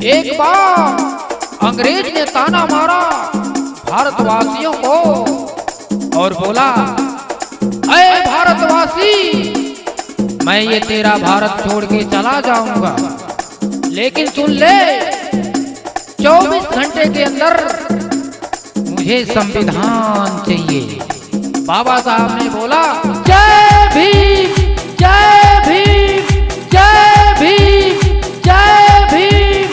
एक बार अंग्रेज ने ताना मारा भारतवासियों को और बोला, अरे भारतवासी, मैं ये तेरा भारत छोड़ के चला जाऊंगा, लेकिन सुन ले, 24 घंटे के अंदर मुझे संविधान चाहिए। बाबा साहब ने बोला, जय भीम, जय भीम, जय भीम, जय भीम,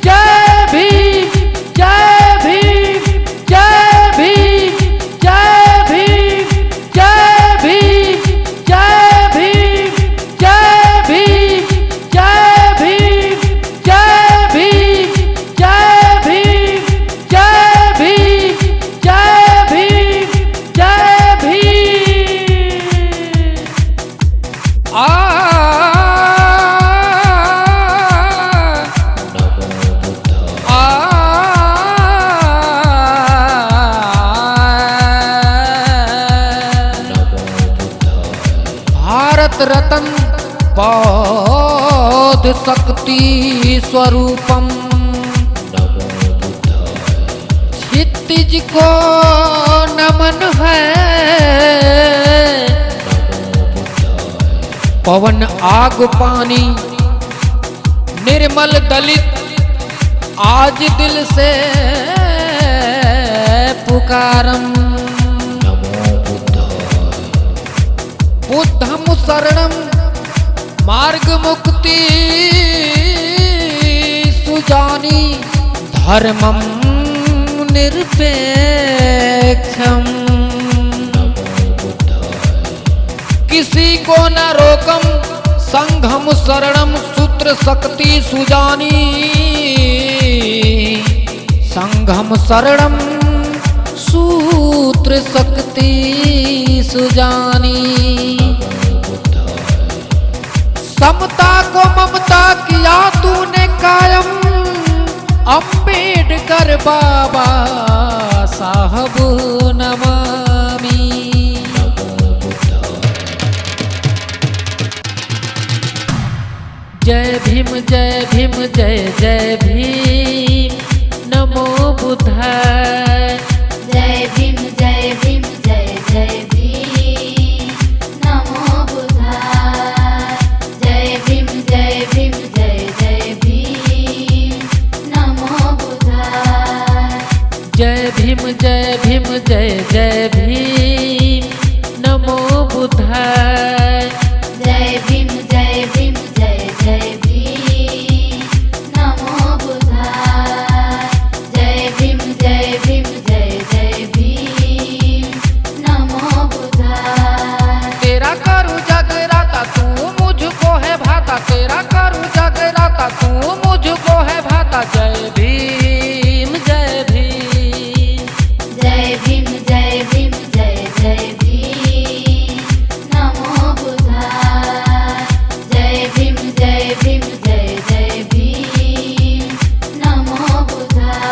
जय भीम, जय भीम, जय भीम, जय भीम, जय भीम, जय भीम, जय भीम, जय भीम, जय भीम, जय भीम, जय भीम, जय भीम, जय भीम। भारत रत्न बौद्ध शक्ति स्वरूपम, क्षितिज को नमन है, पवन आग पानी निर्मल दलित आज दिल से पुकारम। बुद्धम शरणम मार्ग मुक्ति सुजानी, धर्मम निरपेक्षम। किसी को न रोकम संघम शरणम, सूत्र शक्ति सुजानी, संघम शरणम सूत्र शक्ति सुजानी। समता को ममता किया तूने कायम, अम्बेडकर बाबा साहब नमामि। जय भीम, जय भीम, जय जय भीम, नमो बुद्धाय। जय भीम, जय भीम, जय जय भीम, नमो बुद्धाय। जय भीम, जय भीम, जय जय भीम, नमो बुद्धाय। जय भीम, जय भीम, जय जय भीम, नमो बुद्धाय। जय भीम, जय भीम, जय जय भीम, नमो बुद्धाय। जय भीम, जय भीम, जय जय भीम, नमो बुद्धाय। तेरा करूँ जगराता तू मुझको है भाता, तेरा करूँ जगराता तू मुझको है भाता। जय भीम, जय भीम, जय भीम, जय भीम, जय जय भीम, नमो बुद्धाय। जय भीम, जय भीम, जय जय भीम, नमो बुद्धाय।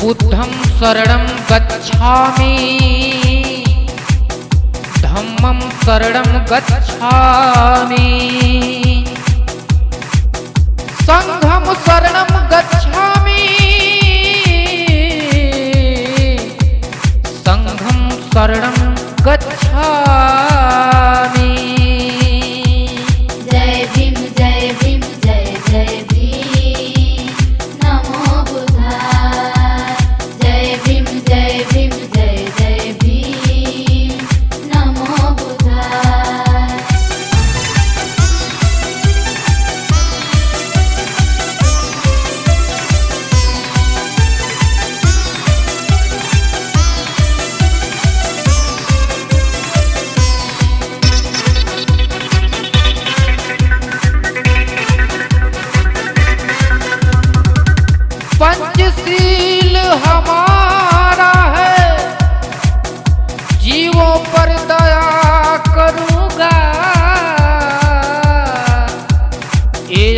बुद्धं शरणं गच्छामि, धम्मं शरणं गच्छामि, संघं शरणं गच्छामि, संघं शरणं गच्छामि। जय भीम, जय भीम, जय जय भीम, नमो बुद्धाय। जय भीम, जय भीम, जय जय भीम, नमो बुद्धाय।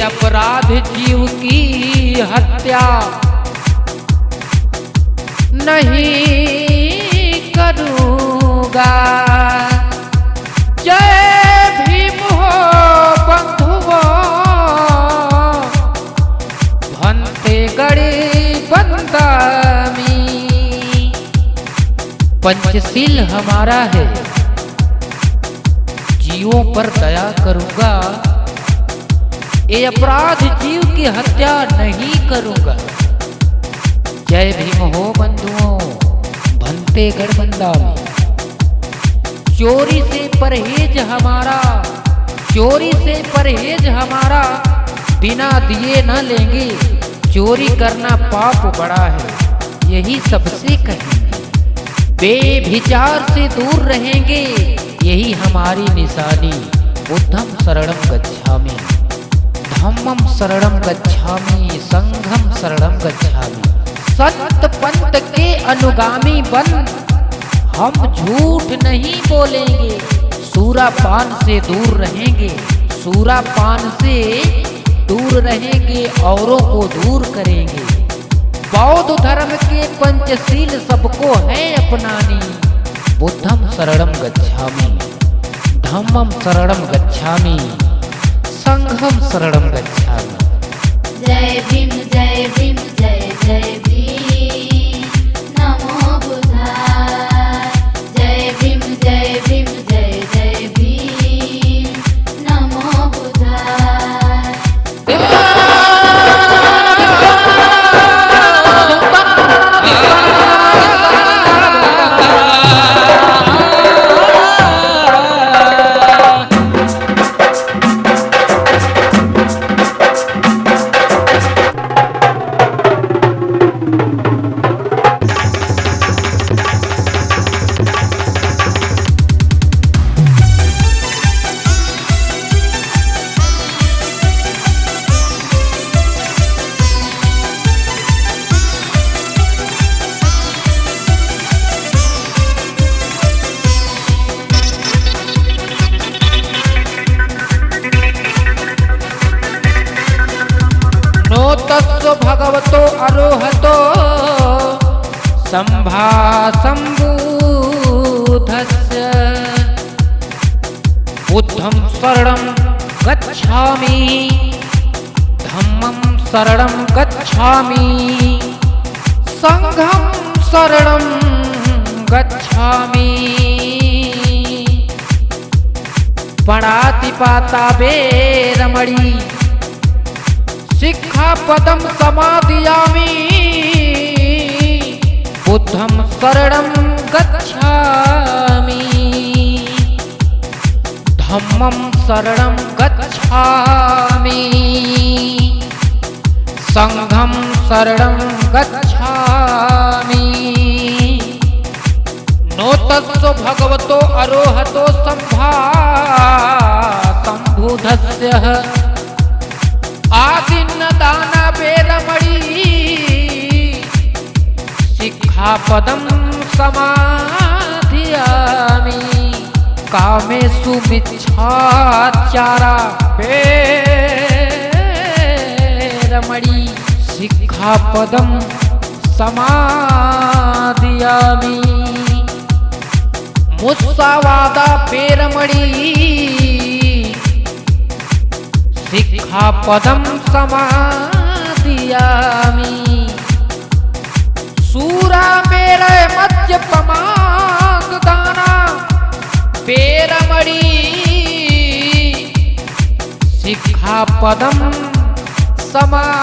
अपराध जीव की हत्या नहीं करूँगा। जय भीम हो बंधुओं, भन्ते गड़े बंदामी। पंचशील हमारा है, जीवों पर दया करूंगा, ये अपराध जीव की हत्या नहीं करूंगा। जय भीम हो बंधुओं, भन्ते गड़बंदा में। चोरी से परहेज हमारा, चोरी से परहेज हमारा, बिना दिए न लेंगे। चोरी करना पाप बड़ा है, यही सबसे कहेंगे। बेभिचार से दूर रहेंगे, यही हमारी निशानी। बुद्धम शरणम गच्छामि, धम्मम शरणम गच्छामि, संघम शरणम गच्छामि। संत पंत के अनुगामी बन हम झूठ नहीं बोलेंगे। सूरापान से दूर रहेंगे, सूरापान से दूर रहेंगे, औरों को दूर करेंगे। बौद्ध धर्म के पंचशील सबको है अपनानी। बुद्धम शरणम गच्छामि, धम्मम शरणम गच्छामि, संघम शरणम गच्छामि। जय भीम जय भीम जय जय भीम, नमो बुद्धाय। जय भीम जय भीम जय जय भीम, नमो बुद्धाय। तस्व भगवतो अरोहतो संभासम्बुधस्य। बुद्धं शरणं गच्छामि, धम्मं शरणं गच्छामि, संघं शरणं गच्छामि। पणातिपाता वेरमणि, सिक्खापदं समादयामि। बुद्धं शरणं गच्छामि, धम्मं शरणं गच्छामि, संघं शरणं गच्छामि। नो तस्व भगवतो अरोहतो संभासम्बुधस्य। आदिन्न दान वेरमणि, सिक्खापदं समादयामि। कामेषु मिच्छाचारा वेरमणि, सिक्खापदं समादयामि। मुस्सावादा वेरमणि, सिक्खापदं समादयामि। शूरामेरय मद्यपमाददाना वेरमणि, सिक्खापदं समादयामि।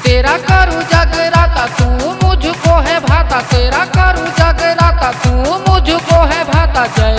तेरा करूँ जगराता तू मुझको है भाता, तेरा करूँ जगराता तू मुझको है भाता। जय